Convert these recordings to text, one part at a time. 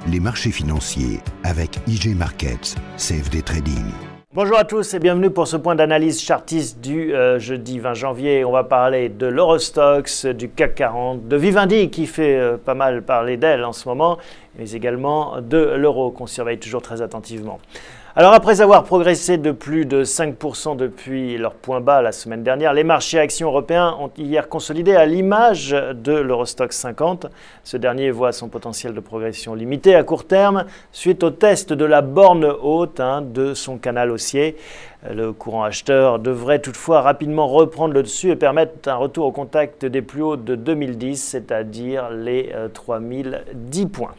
les marchés financiers avec IG Markets, CFD Trading. Bonjour à tous et bienvenue pour ce point d'analyse chartiste du jeudi 20 janvier. On va parler de l'Eurostoxx, du CAC 40, de Vivendi qui fait pas mal parler d'elle en ce moment, mais également de l'euro qu'on surveille toujours très attentivement. Alors après avoir progressé de plus de 5% depuis leur point bas la semaine dernière, les marchés actions européens ont hier consolidé à l'image de l'Eurostoxx 50. Ce dernier voit son potentiel de progression limité à court terme suite au test de la borne haute de son canal haussier. Le courant acheteur devrait toutefois rapidement reprendre le dessus et permettre un retour au contact des plus hauts de 2010, c'est-à-dire les 3010 points.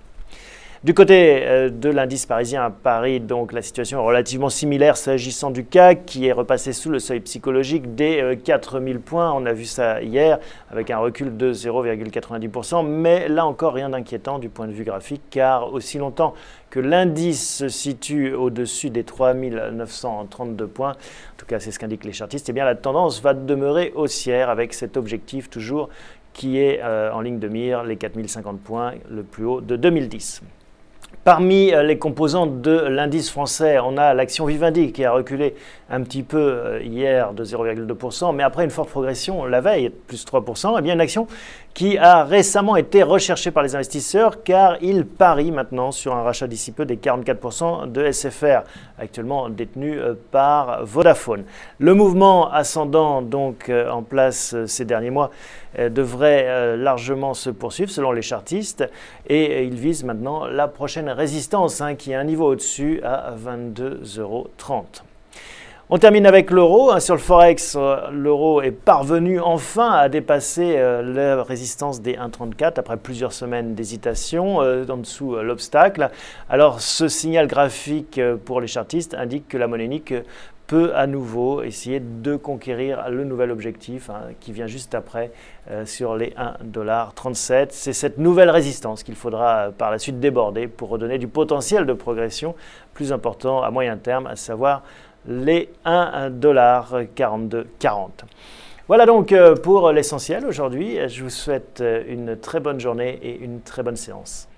Du côté de l'indice parisien à Paris, donc la situation est relativement similaire s'agissant du CAC qui est repassé sous le seuil psychologique des 4000 points. On a vu ça hier avec un recul de 0,90%, mais là encore rien d'inquiétant du point de vue graphique car aussi longtemps que l'indice se situe au-dessus des 3932 points, en tout cas c'est ce qu'indiquent les chartistes, et bien la tendance va demeurer haussière avec cet objectif toujours qui est en ligne de mire, les 4050 points, le plus haut de 2010. Parmi les composants de l'indice français, on a l'action Vivendi qui a reculé un petit peu hier de 0,2%, mais après une forte progression la veille, plus 3%, et bien une action qui a récemment été recherchée par les investisseurs car ils parient maintenant sur un rachat d'ici peu des 44% de SFR, actuellement détenu par Vodafone. Le mouvement ascendant donc en place ces derniers mois devrait largement se poursuivre selon les chartistes et il vise maintenant la prochaine résistance qui est un niveau au-dessus à 22,30 €. On termine avec l'euro. Sur le Forex, l'euro est parvenu enfin à dépasser la résistance des 1,34 après plusieurs semaines d'hésitation en dessous l'obstacle. Alors ce signal graphique pour les chartistes indique que la monnaie unique peut à nouveau essayer de conquérir le nouvel objectif qui vient juste après sur les 1,37 $. C'est cette nouvelle résistance qu'il faudra par la suite déborder pour redonner du potentiel de progression plus important à moyen terme, à savoir les 1,4240 $. Voilà donc pour l'essentiel aujourd'hui. Je vous souhaite une très bonne journée et une très bonne séance.